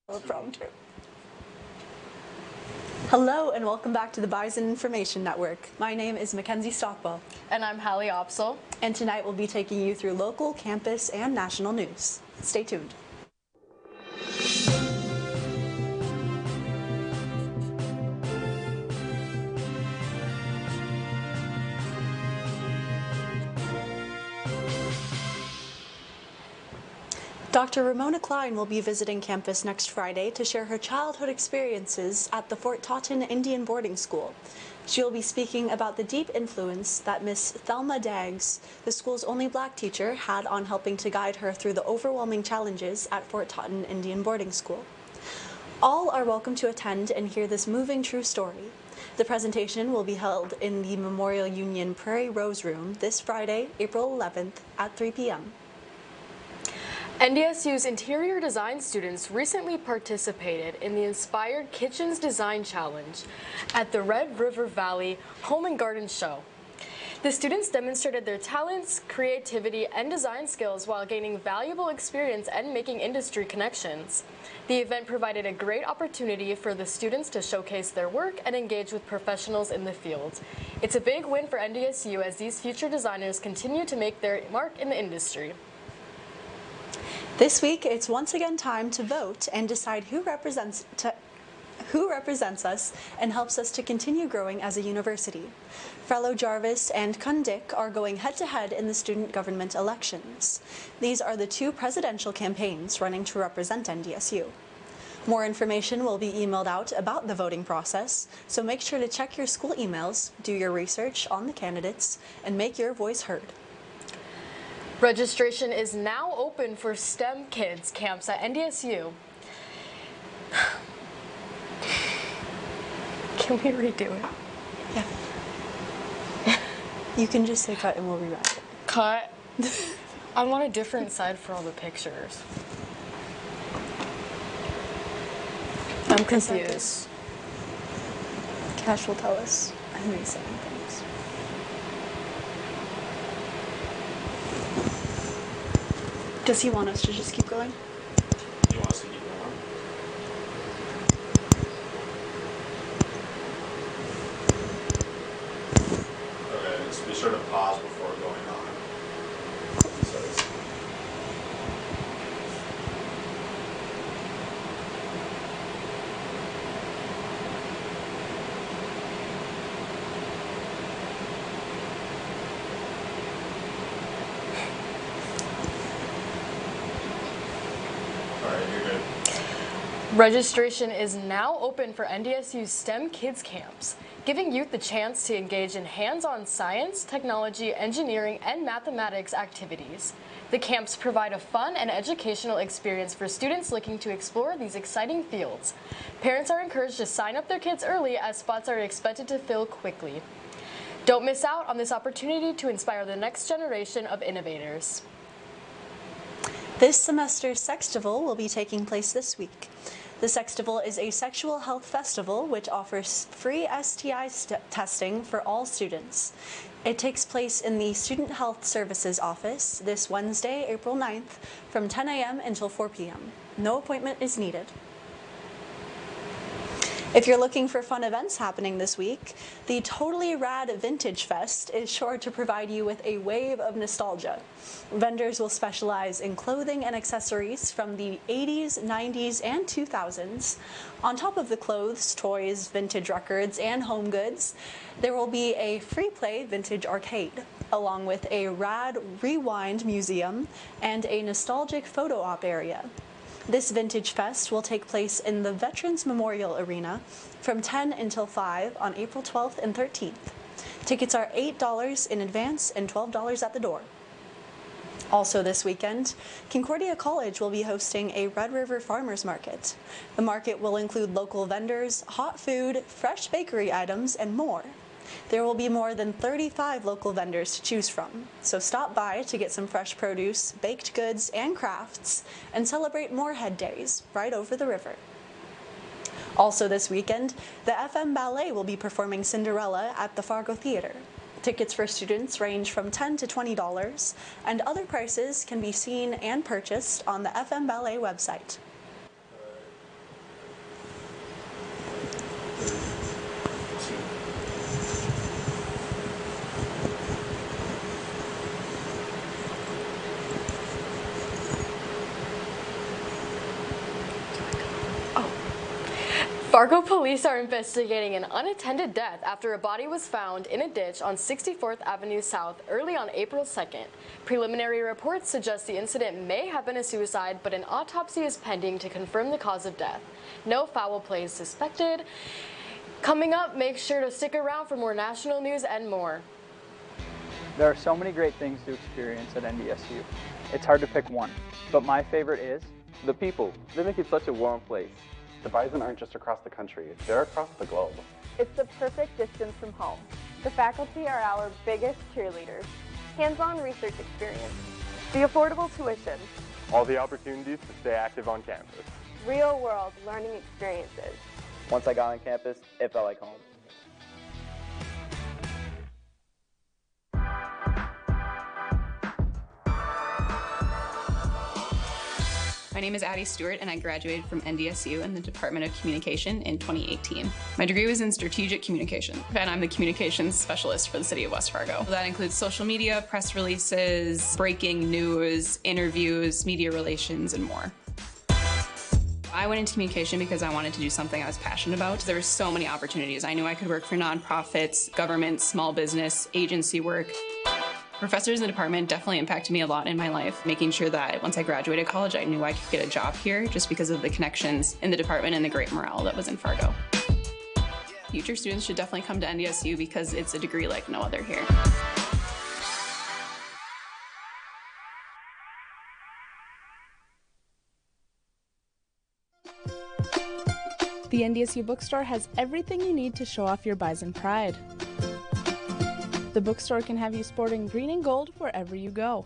Prompter. Hello and welcome back to the Bison Information Network. My name is Mackenzie Stockwell. And I'm Halle Tell. And tonight we'll be taking you through local, campus, and national news. Stay tuned. Dr. Ramona Klein will be visiting campus next Friday to share her childhood experiences at the Fort Totten Indian Boarding School. She will be speaking about the deep influence that Miss Thelma Daggs, the school's only black teacher, had on helping to guide her through the overwhelming challenges at Fort Totten Indian Boarding School. All are welcome to attend and hear this moving true story. The presentation will be held in the Memorial Union Prairie Rose Room this Friday, April 11th at 3 p.m. NDSU's interior design students recently participated in the Inspired Kitchens Design Challenge at the Red River Valley Home and Garden Show. The students demonstrated their talents, creativity, and design skills while gaining valuable experience and making industry connections. The event provided a great opportunity for the students to showcase their work and engage with professionals in the field. It's a big win for NDSU as these future designers continue to make their mark in the industry. This week, it's once again time to vote and decide who represents us and helps us to continue growing as a university. Fellow Jarvis and Kundik are going head-to-head in the student government elections. These are the two presidential campaigns running to represent NDSU. More information will be emailed out about the voting process, so make sure to check your school emails, do your research on the candidates, and make your voice heard. Registration is now open for STEM Kids camps at NDSU. Can we redo it? Yeah. You can just say cut and we'll rewrite it. Cut? I'm on a different side for all the pictures. I'm confused. Cash will tell us. I'm resetting things. Does he want us to just keep going? He wants to keep going. Okay, just be sure to pause before going on. So it's... Registration is now open for NDSU's STEM Kids Camps, giving youth the chance to engage in hands-on science, technology, engineering, and mathematics activities. The camps provide a fun and educational experience for students looking to explore these exciting fields. Parents are encouraged to sign up their kids early as spots are expected to fill quickly. Don't miss out on this opportunity to inspire the next generation of innovators. This semester's Sextival will be taking place this week. The Sextival is a sexual health festival which offers free STI testing for all students. It takes place in the Student Health Services office this Wednesday, April 9th, from 10 a.m. until 4 p.m. No appointment is needed. If you're looking for fun events happening this week, the Totally Rad Vintage Fest is sure to provide you with a wave of nostalgia. Vendors will specialize in clothing and accessories from the 80s, 90s, and 2000s. On top of the clothes, toys, vintage records, and home goods, there will be a free play vintage arcade, along with a rad rewind museum and a nostalgic photo op area. This Vintage Fest will take place in the Veterans Memorial Arena from 10 until 5 on April 12th and 13th. Tickets are $8 in advance and $12 at the door. Also this weekend, Concordia College will be hosting a Red River Farmers Market. The market will include local vendors, hot food, fresh bakery items, and more. There will be more than 35 local vendors to choose from, so stop by to get some fresh produce, baked goods, and crafts, and celebrate Moorhead Days right over the river. Also this weekend, the FM Ballet will be performing Cinderella at the Fargo Theater. Tickets for students range from $10 to $20, and other prices can be seen and purchased on the FM Ballet website. Fargo police are investigating an unattended death after a body was found in a ditch on 64th Avenue South early on April 2nd. Preliminary reports suggest the incident may have been a suicide, but an autopsy is pending to confirm the cause of death. No foul play is suspected. Coming up, make sure to stick around for more national news and more. There are so many great things to experience at NDSU. It's hard to pick one, but my favorite is the people. They make it such a warm place. The Bison aren't just across the country, they're across the globe. It's the perfect distance from home. The faculty are our biggest cheerleaders. Hands-on research experience. The affordable tuition. All the opportunities to stay active on campus. Real-world learning experiences. Once I got on campus, it felt like home. My name is Addie Stewart, and I graduated from NDSU in the Department of Communication in 2018. My degree was in strategic communication, and I'm the communications specialist for the city of West Fargo. That includes social media, press releases, breaking news, interviews, media relations, and more. I went into communication because I wanted to do something I was passionate about. There were so many opportunities. I knew I could work for nonprofits, government, small business, agency work. Professors in the department definitely impacted me a lot in my life, making sure that once I graduated college, I knew I could get a job here just because of the connections in the department and the great morale that was in Fargo. Future students should definitely come to NDSU because it's a degree like no other here. The NDSU bookstore has everything you need to show off your Bison pride. The bookstore can have you sporting green and gold wherever you go.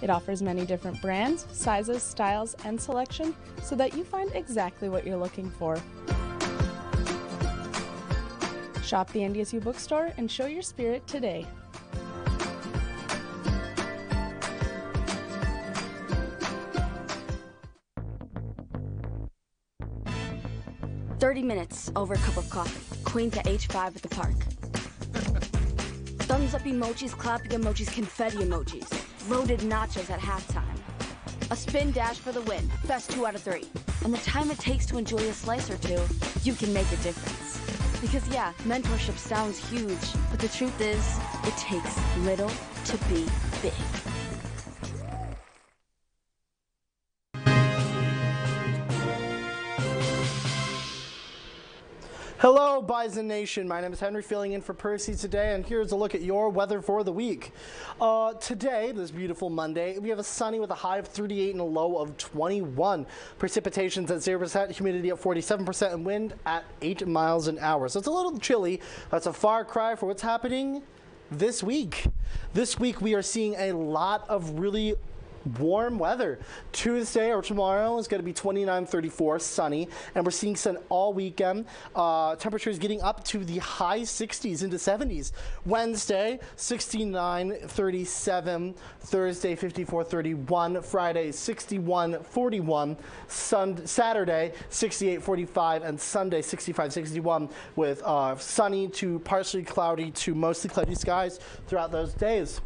It offers many different brands, sizes, styles, and selection so that you find exactly what you're looking for. Shop the NDSU bookstore and show your spirit today. "30 minutes over a cup of coffee. Queen to H5 at the park. Thumbs up emojis, clapping emojis, confetti emojis. Loaded nachos at halftime. A spin dash for the win. Best 2 out of 3. And the time it takes to enjoy a slice or two, you can make a difference. Because yeah, mentorship sounds huge, but the truth is, it takes little to be big. Hello, Bison Nation. My name is Henry, filling in for Percy today, and here's a look at your weather for the week. Today, this beautiful Monday, we have a sunny with a high of 38 and a low of 21. Precipitation's at 0%, humidity at 47%, and wind at 8 miles an hour. So it's a little chilly. That's a far cry for what's happening this week. This week, we are seeing a lot of really warm weather. Tuesday or tomorrow is going to be 29, 34, sunny, and we're seeing sun all weekend. Temperatures getting up to the high 60s into 70s. Wednesday, 69, 37. Thursday, 54, 31. Friday, 61, 41. Saturday, 68, 45, and Sunday, 65, 61, with sunny to partially cloudy to mostly cloudy skies throughout those days.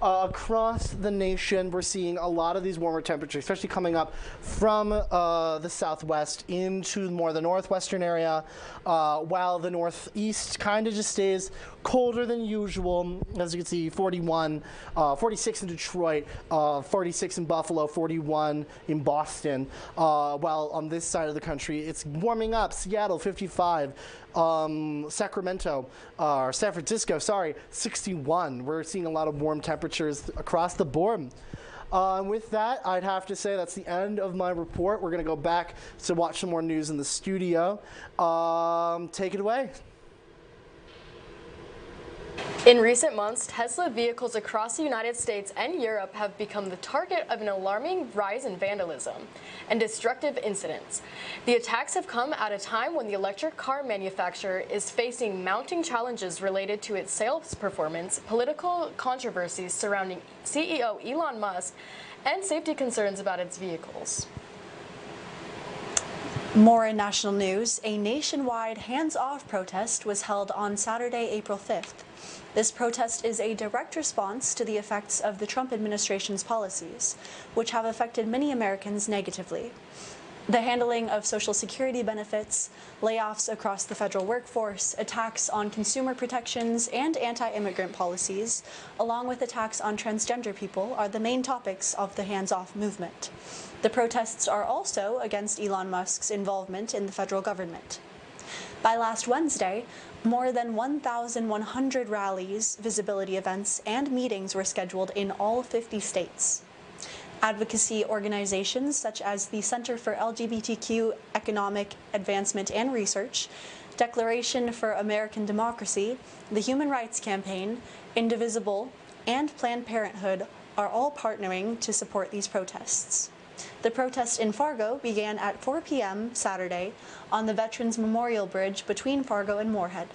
Across the nation, we're seeing a lot of these warmer temperatures, especially coming up from the southwest into more the northwestern area, while the northeast kind of just stays colder than usual. As you can see, 41, 46 in Detroit, 46 in Buffalo, 41 in Boston. While on this side of the country, it's warming up. Seattle, 55. Sacramento, or San Francisco, sorry, 61. We're seeing a lot of warm temperatures across the board. With that, I'd have to say that's the end of my report. We're going to go back to watch some more news in the studio. Take it away. In recent months, Tesla vehicles across the United States and Europe have become the target of an alarming rise in vandalism and destructive incidents. The attacks have come at a time when the electric car manufacturer is facing mounting challenges related to its sales performance, political controversies surrounding CEO Elon Musk, and safety concerns about its vehicles. More in national news, a nationwide hands-off protest was held on Saturday, April 5th. This protest is a direct response to the effects of the Trump administration's policies, which have affected many Americans negatively. The handling of Social Security benefits, layoffs across the federal workforce, attacks on consumer protections and anti-immigrant policies, along with attacks on transgender people, are the main topics of the hands-off movement. The protests are also against Elon Musk's involvement in the federal government. By last Wednesday, more than 1,100 rallies, visibility events, and meetings were scheduled in all 50 states. Advocacy organizations such as the Center for LGBTQ Economic Advancement and Research, Declaration for American Democracy, the Human Rights Campaign, Indivisible, and Planned Parenthood are all partnering to support these protests. The protest in Fargo began at 4 p.m. Saturday on the Veterans Memorial Bridge between Fargo and Moorhead.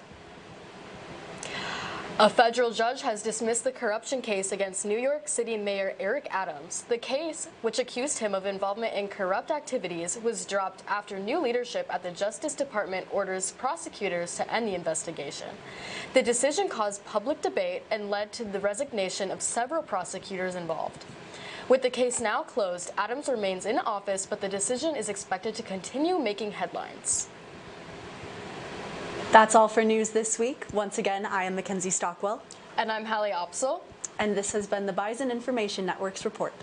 A federal judge has dismissed the corruption case against New York City Mayor Eric Adams. The case, which accused him of involvement in corrupt activities, was dropped after new leadership at the Justice Department orders prosecutors to end the investigation. The decision caused public debate and led to the resignation of several prosecutors involved. With the case now closed, Adams remains in office, but the decision is expected to continue making headlines. That's all for news this week. Once again, I am Mackenzie Stockwell. And I'm Halle Tell. And this has been the Bison Information Network's report.